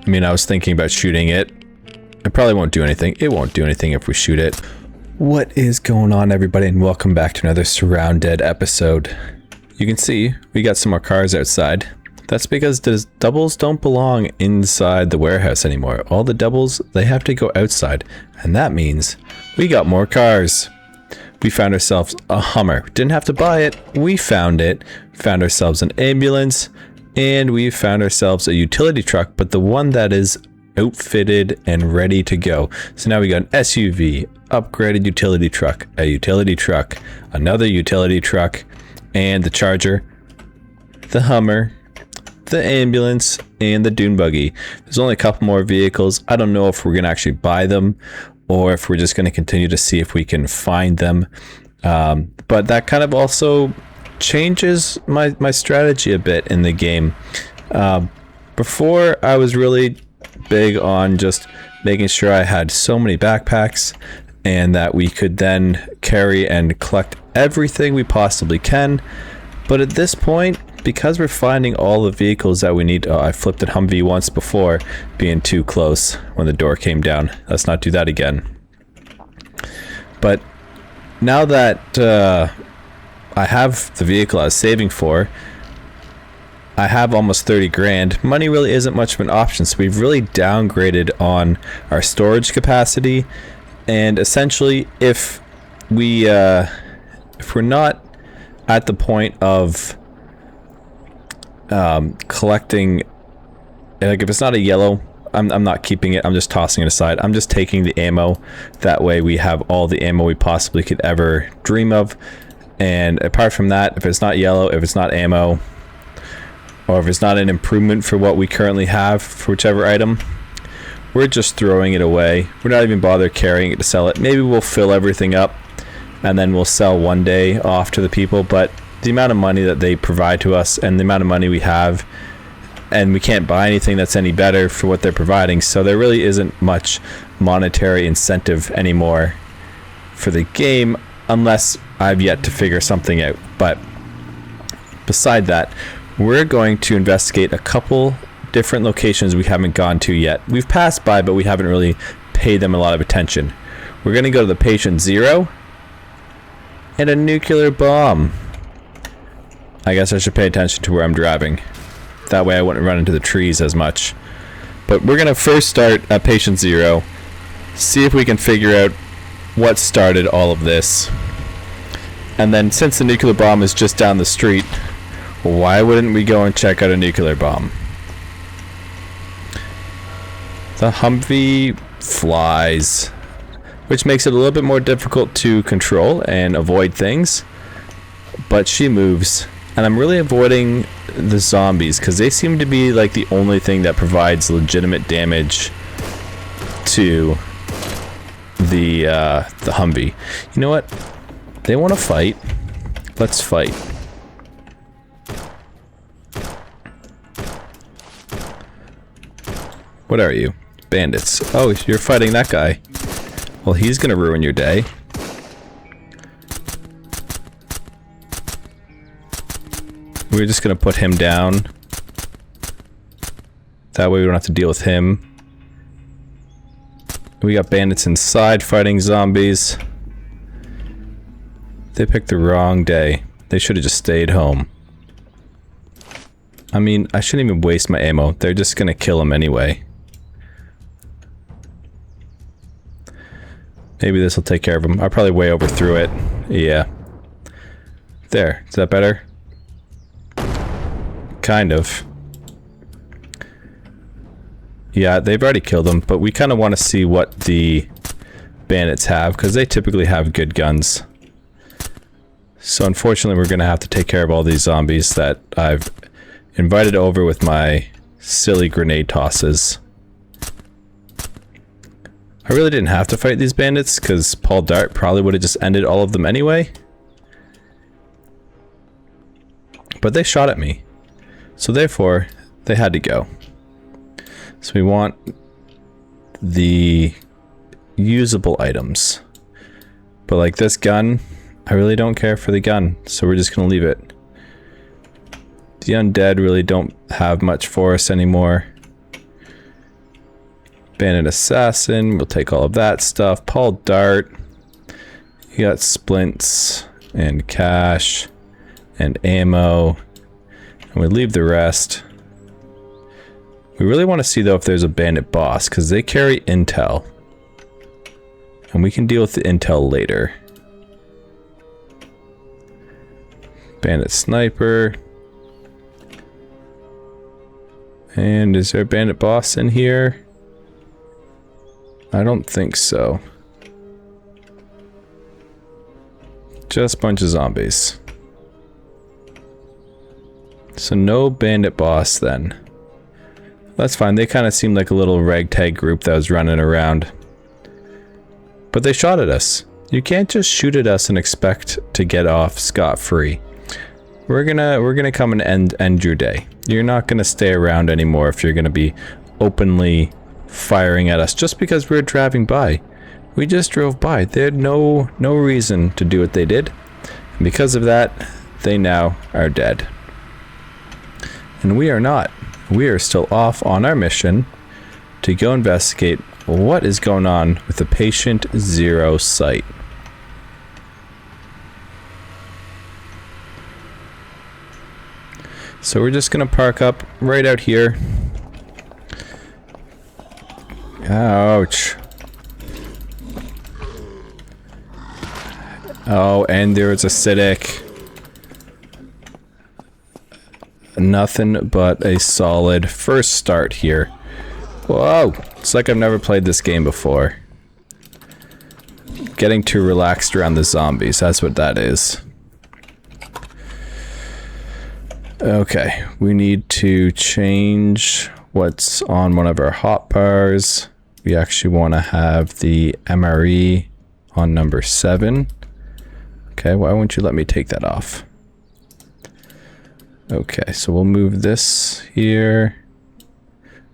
I mean, I was thinking about shooting it. It probably won't do anything. It won't do anything if we shoot it. What is going on, everybody, and welcome back to another Surroundead episode. You can see we got some more cars outside. That's because the doubles don't belong inside the warehouse anymore. All the doubles, they have to go outside, and that means we got more cars. We found ourselves a Hummer. Didn't have to buy it. We found it. Found ourselves an ambulance, and we found ourselves a utility truck, but the one that is outfitted and ready to go. So now we got an SUV, upgraded utility truck, a utility truck, another utility truck, and the Charger, the Hummer, the ambulance, and the dune buggy. There's only a couple more vehicles. I don't know if we're gonna actually buy them or if we're just gonna continue to see if we can find them. But that kind of also changes my strategy a bit in the game. Before, I was really big on just making sure I had so many backpacks and that we could then carry and collect everything we possibly can. But at this point, because we're finding all the vehicles that we need, I flipped at Humvee once before, being too close when the door came down. Let's not do that again. But now that I have the vehicle I was saving for, I have almost 30 grand. Money really isn't much of an option, so we've really downgraded on our storage capacity. And essentially, if we're not at the point of collecting, like if it's not a yellow, I'm not keeping it. I'm just tossing it aside. I'm just taking the ammo. That way we have all the ammo we possibly could ever dream of. And apart from that, if it's not yellow, if it's not ammo, or if it's not an improvement for what we currently have for whichever item, we're just throwing it away. We're not even bother carrying it to sell it. Maybe we'll fill everything up and then we'll sell one day off to the people, but the amount of money that they provide to us and the amount of money we have, and we can't buy anything that's any better for what they're providing, so there really isn't much monetary incentive anymore for the game unless I've yet to figure something out. But beside that, we're going to investigate a couple different locations we haven't gone to yet. We've passed by, but we haven't really paid them a lot of attention. We're going to go to the Patient Zero and a nuclear bomb. I guess I should pay attention to where I'm driving. That way I wouldn't run into the trees as much. But we're going to first start at Patient Zero, see if we can figure out what started all of this. And then since the nuclear bomb is just down the street, why wouldn't we go and check out a nuclear bomb? The Humvee flies, which makes it a little bit more difficult to control and avoid things, but she moves. And I'm really avoiding the zombies because they seem to be like the only thing that provides legitimate damage to the Humvee. You know what? They want to fight. Let's fight. What are you? Bandits. Oh, you're fighting that guy. Well, he's gonna ruin your day. We're just gonna put him down. That way we don't have to deal with him. We got bandits inside fighting zombies. They picked the wrong day. They should have just stayed home. I mean, I shouldn't even waste my ammo. They're just gonna kill him anyway. Maybe this will take care of him. I probably way overthrew it. Yeah. There. Is that better? Kind of. Yeah, they've already killed him, but we kind of want to see what the bandits have, because they typically have good guns. So unfortunately, we're going to have to take care of all these zombies that I've invited over with my silly grenade tosses. I really didn't have to fight these bandits, because Paul Dart probably would have just ended all of them anyway. But they shot at me. So therefore, they had to go. So we want the usable items. But like this gun, I really don't care for the gun, so we're just gonna leave it. The undead really don't have much for us anymore. Bandit Assassin, we'll take all of that stuff. Paul Dart. You got splints and cash and ammo. And we leave the rest. We really want to see though if there's a bandit boss, because they carry intel. And we can deal with the intel later. Bandit sniper. And is there a bandit boss in here? I don't think so. Just a bunch of zombies. So no bandit boss then. That's fine. They kind of seemed like a little ragtag group that was running around. But they shot at us. You can't just shoot at us and expect to get off scot-free. We're gonna come and end your day. You're not gonna stay around anymore if you're gonna be openly firing at us just because we're driving by. We just drove by. They had no reason to do what they did. And because of that, they now are dead. And we are not. We are still off on our mission to go investigate what is going on with the Patient Zero site. So we're just gonna park up right out here. Ouch. Oh, and there's acidic. Nothing but a solid first start here. Whoa, it's like I've never played this game before. Getting too relaxed around the zombies, that's what that is. Okay, we need to change what's on one of our hotbars. We actually want to have the MRE on number 7. Okay, why won't you let me take that off? Okay, so we'll move this here.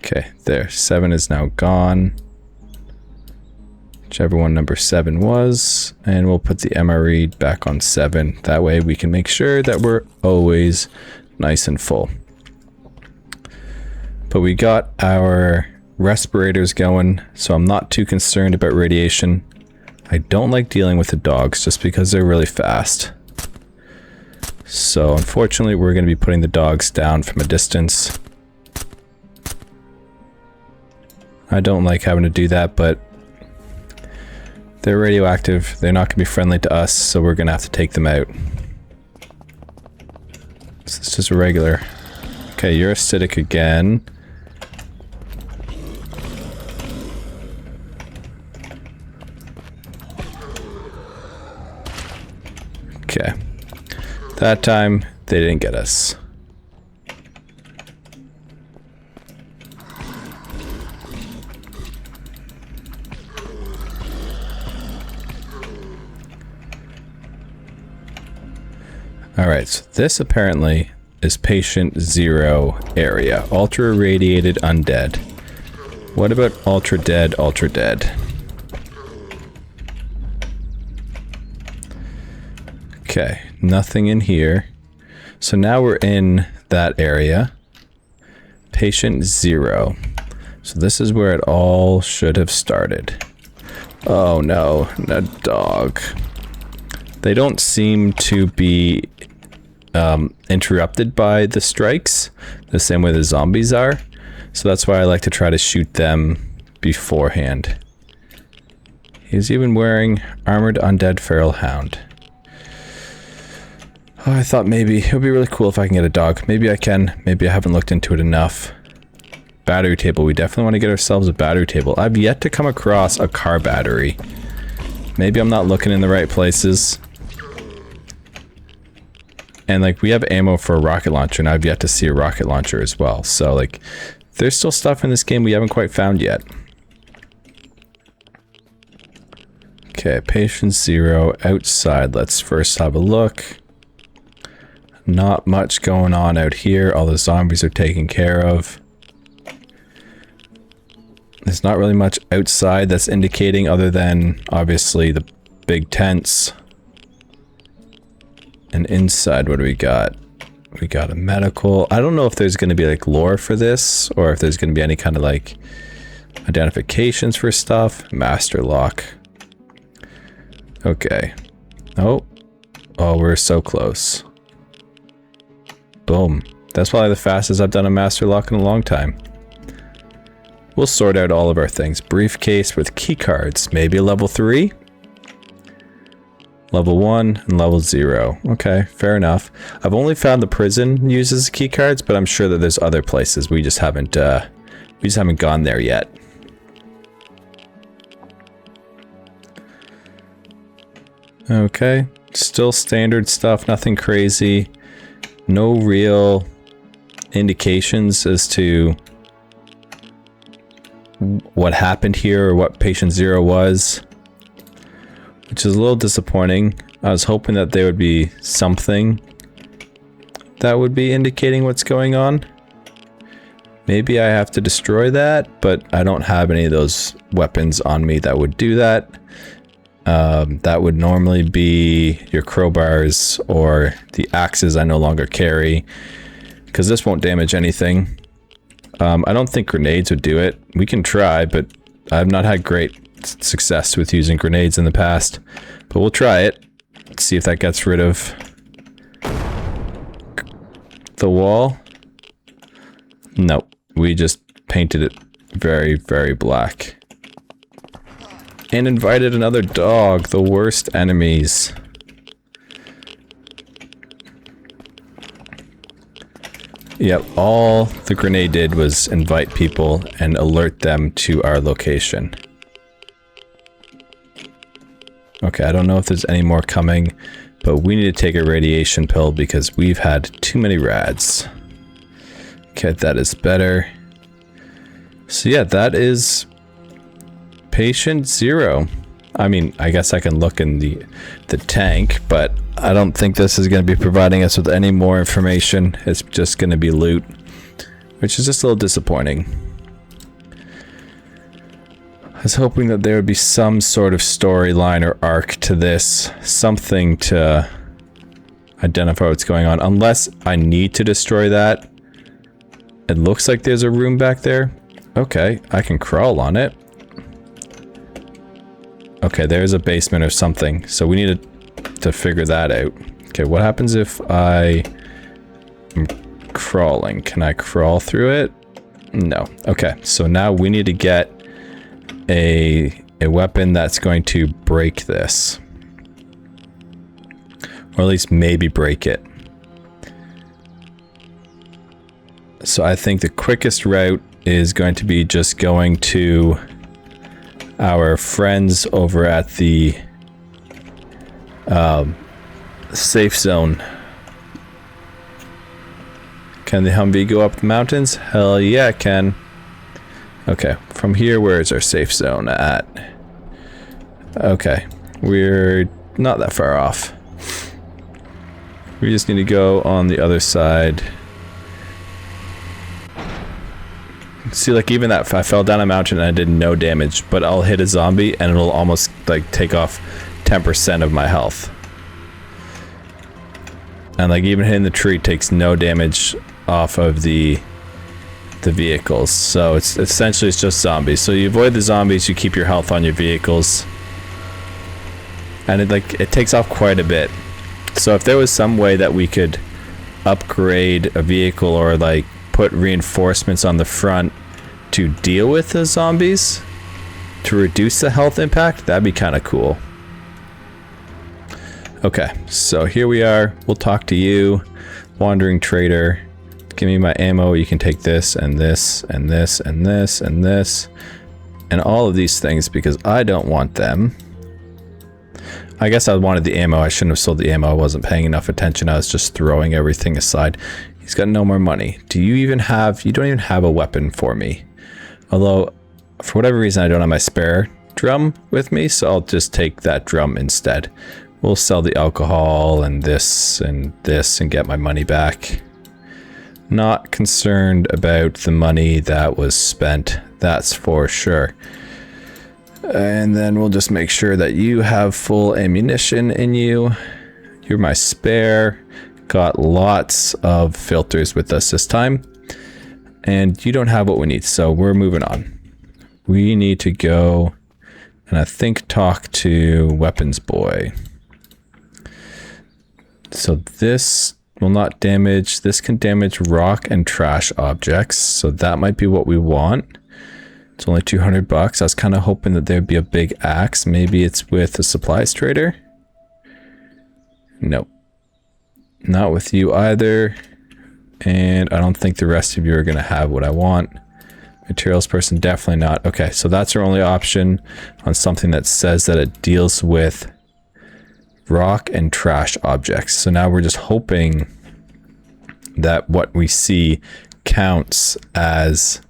Okay, there, 7 is now gone. Whichever one number 7 was. And we'll put the MRE back on 7. That way we can make sure that we're always nice and full. But we got our respirators going, so I'm not too concerned about radiation. I don't like dealing with the dogs just because they're really fast. So unfortunately we're going to be putting the dogs down from a distance. I don't like having to do that, but they're radioactive. They're not going to be friendly to us, so we're going to have to take them out. So it's just a regular. Okay, you're acidic again. Okay. That time, they didn't get us. Alright, so this apparently is Patient Zero area. Ultra radiated undead. What about ultra dead, ultra dead? Okay, nothing in here. So now we're in that area. Patient Zero. So this is where it all should have started. Oh no, a dog. They don't seem to be interrupted by the strikes the same way the zombies are. So that's why I like to try to shoot them beforehand. He's even wearing Armored Undead Feral Hound. Oh, I thought maybe it would be really cool if I can get a dog. Maybe I can. Maybe I haven't looked into it enough. Battery table. We definitely want to get ourselves a battery table. I've yet to come across a car battery. Maybe I'm not looking in the right places. And like, we have ammo for a rocket launcher, and I've yet to see a rocket launcher as well. So like, there's still stuff in this game we haven't quite found yet. Okay, Patient Zero outside. Let's first have a look. Not much going on out here. All the zombies are taken care of. There's not really much outside that's indicating, other than obviously the big tents. And inside, what do we got? We got a medical. I don't know if there's going to be like lore for this, or if there's going to be any kind of like Identifications for stuff. Master lock. Okay. Oh, we're so close. Boom. That's probably the fastest I've done a master lock in a long time. We'll sort out all of our things. Briefcase with key cards. Maybe level 3? Level 1 and level 0. Okay, fair enough. I've only found the prison uses key cards, but I'm sure that there's other places. We just haven't gone there yet. Okay, still standard stuff, nothing crazy. No real indications as to what happened here or what patient 0 was, which is a little disappointing. I was hoping that there would be something that would be indicating what's going on. Maybe I have to destroy that, but I don't have any of those weapons on me that would do that. That would normally be your crowbars or the axes I no longer carry, because this won't damage anything. I don't think grenades would do it. We can try, but I've not had great success with using grenades in the past. But we'll try it. Let's see if that gets rid of the wall. Nope. We just painted it very, very black. And invited another dog. The worst enemies. Yep, all the grenade did was invite people and alert them to our location. Okay, I don't know if there's any more coming, but we need to take a radiation pill because we've had too many rads. Okay, that is better. So yeah, that is patient 0. I mean, I guess I can look in the tank, but I don't think this is going to be providing us with any more information. It's just going to be loot, which is just a little disappointing. I was hoping that there would be some sort of storyline or arc to this, something to identify what's going on, unless I need to destroy that. It looks like there's a room back there. Okay, I can crawl on it. Okay, there's a basement or something, so we need to figure that out. Okay, what happens if I am crawling? Can I crawl through it? No. Okay, so now we need to get a weapon that's going to break this. Or at least maybe break it. So I think the quickest route is going to be just going to our friends over at the safe zone. Can the Humvee go up the mountains? Hell yeah, it can. Okay, from here, where is our safe zone at? Okay, we're not that far off. We just need to go on the other side. See, like, even that, I fell down a mountain and I did no damage, but I'll hit a zombie and it'll almost, like, take off 10% of my health. And, like, even hitting the tree takes no damage off of the vehicles. So it's essentially just zombies. So you avoid the zombies, you keep your health on your vehicles. And it takes off quite a bit. So if there was some way that we could upgrade a vehicle or, like, put reinforcements on the front to deal with the zombies to reduce the health impact, that'd be kind of cool. Okay, so here we are. We'll talk to you, wandering trader. Give me my ammo. You can take this and this and this and this and this and all of these things because I don't want them. I guess I wanted the ammo. I shouldn't have sold the ammo. I wasn't paying enough attention. I was just throwing everything aside. He's got no more money. Do you even have... You don't even have a weapon for me. Although, for whatever reason, I don't have my spare drum with me, so I'll just take that drum instead. We'll sell the alcohol and this and get my money back. Not concerned about the money that was spent, that's for sure. And then we'll just make sure that you have full ammunition in you. You're my spare. Got lots of filters with us this time. And you don't have what we need, so we're moving on. we need to go and I think talk to Weapons Boy. So this will not damage. This can damage rock and trash objects. So that might be what we want. It's only 200 bucks. I was kind of hoping that there'd be a big axe. Maybe it's with a supplies trader. Nope. Not with you either. And I don't think the rest of you are going to have what I want. Materials person, definitely not. Okay, so that's our only option on something that says that it deals with rock and trash objects. So now we're just hoping that what we see counts as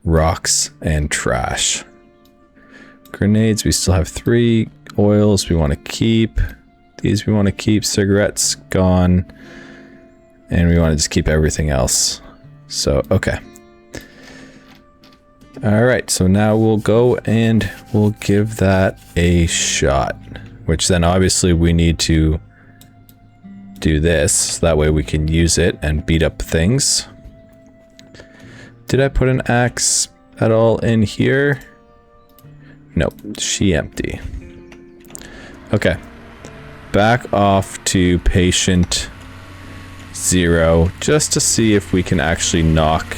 rocks and trash. Grenades, we still have 3. Oils we want to keep. These we want to keep. Cigarettes, gone. And we want to just keep everything else. So, okay. Alright, so now we'll go and we'll give that a shot. Which then obviously we need to do this. So that way we can use it and beat up things. Did I put an axe at all in here? Nope, she empty. Okay. Back off to patient 0 just to see if we can actually knock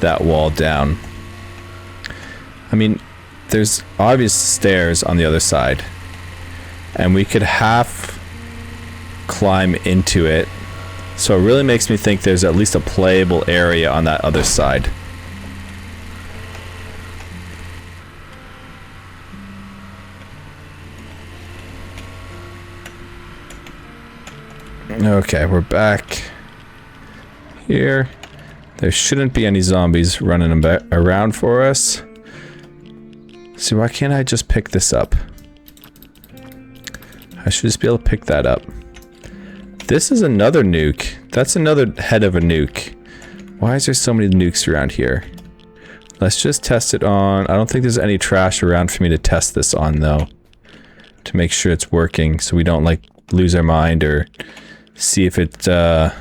that wall down. I mean, there's obvious stairs on the other side, and we could half climb into it, so it really makes me think there's at least a playable area on that other side. Okay, we're back here. There shouldn't be any zombies running around for us. See, why can't I just pick this up? I should just be able to pick that up. This is another nuke. That's another head of a nuke. Why is there so many nukes around here? Let's just test it on. I don't think there's any trash around for me to test this on, though. To make sure it's working, so we don't, like, lose our mind or see if it's a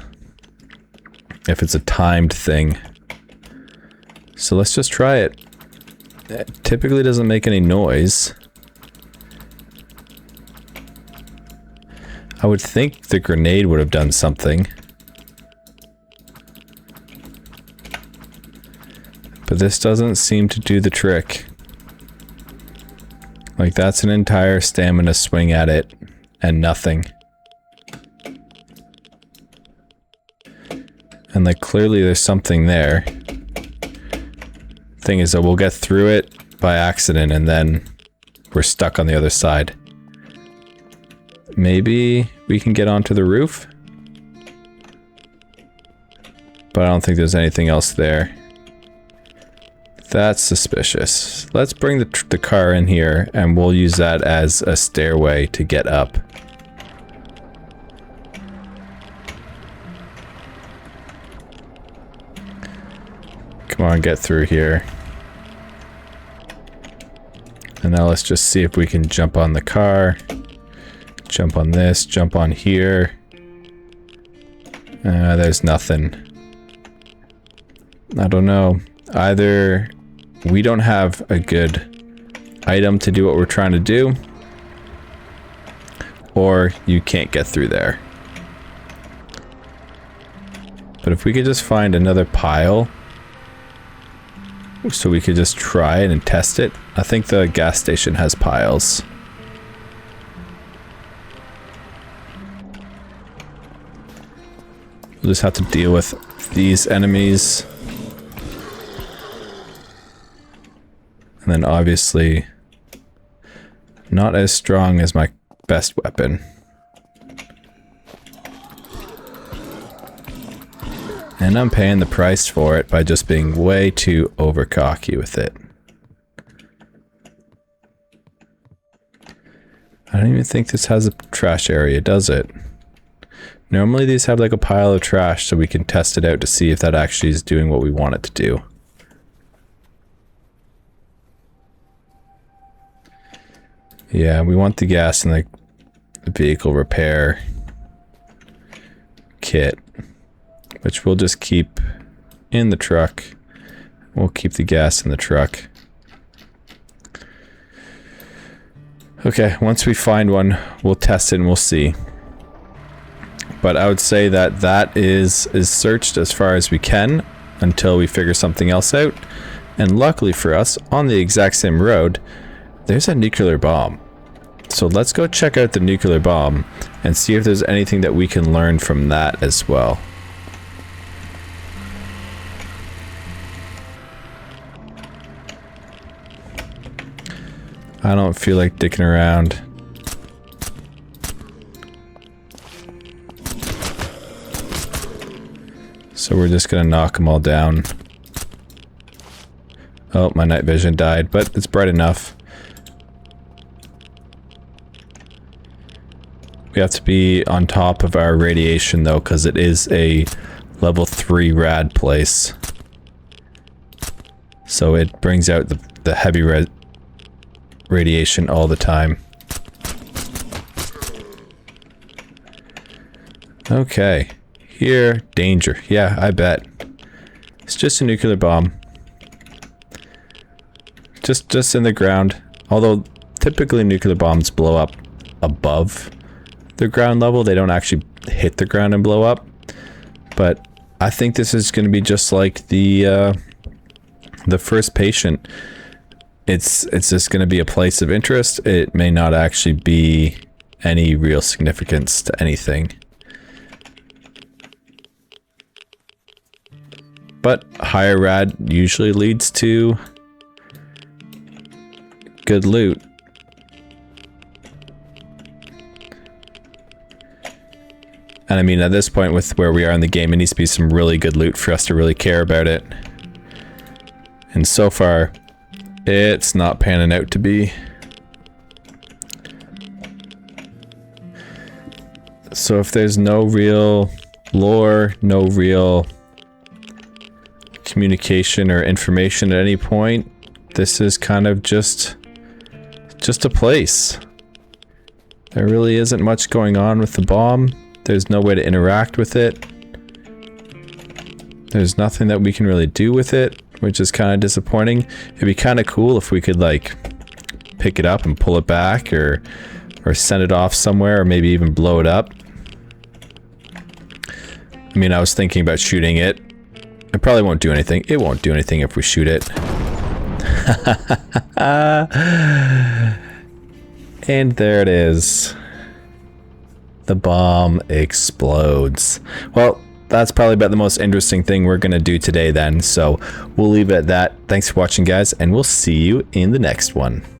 timed thing. So let's just try it. It typically doesn't make any noise. I would think the grenade would have done something. But this doesn't seem to do the trick. Like, that's an entire stamina swing at it, and nothing. And like, clearly there's something there. Thing is that we'll get through it by accident and then we're stuck on the other side. Maybe we can get onto the roof? But I don't think there's anything else there. That's suspicious. Let's bring the car in here and we'll use that as a stairway to get up. Come on, get through here. And now let's just see if we can jump on the car. Jump on this, jump on here. There's nothing. I don't know. Either we don't have a good item to do what we're trying to do, or you can't get through there. But if we could just find another pile so we could just try it and test it. I think the gas station has piles. We'll just have to deal with these enemies. And then obviously not as strong as my best weapon. And I'm paying the price for it by just being way too overcocky with it. I don't even think this has a trash area, does it? Normally these have like a pile of trash so we can test it out to see if that actually is doing what we want it to do. Yeah, we want the gas in the vehicle repair kit, which we'll just keep in the truck. We'll keep the gas in the truck. Okay, once we find one, we'll test it and we'll see. But I would say that that is searched as far as we can until we figure something else out. And luckily for us, on the exact same road, there's a nuclear bomb. So let's go check out the nuclear bomb and see if there's anything that we can learn from that as well. I don't feel like dicking around. So we're just gonna knock them all down. Oh, my night vision died, but it's bright enough. We have to be on top of our radiation though, because it is a level 3 rad place. So it brings out the heavy radiation all the time. Okay. Here, danger. Yeah, I bet. It's just a nuclear bomb. Just in the ground. Although, typically nuclear bombs blow up above the ground level. They don't actually hit the ground and blow up. But I think this is going to be just like the first patient. It's just going to be a place of interest. It may not actually be any real significance to anything. But higher rad usually leads to good loot. And I mean, at this point with where we are in the game, it needs to be some really good loot for us to really care about it. And so far, it's not panning out to be. So if there's no real lore, no real communication or information at any point, this is kind of just a place. There really isn't much going on with the bomb. There's no way to interact with it. There's nothing that we can really do with it, which is kind of disappointing. It'd be kind of cool if we could like pick it up and pull it back, or send it off somewhere, or maybe even blow it up. I mean, I was thinking about shooting it. It probably won't do anything. It won't do anything if we shoot it. And there it is. The bomb explodes. Well, that's probably about the most interesting thing we're going to do today then. So we'll leave it at that. Thanks for watching, guys, and we'll see you in the next one.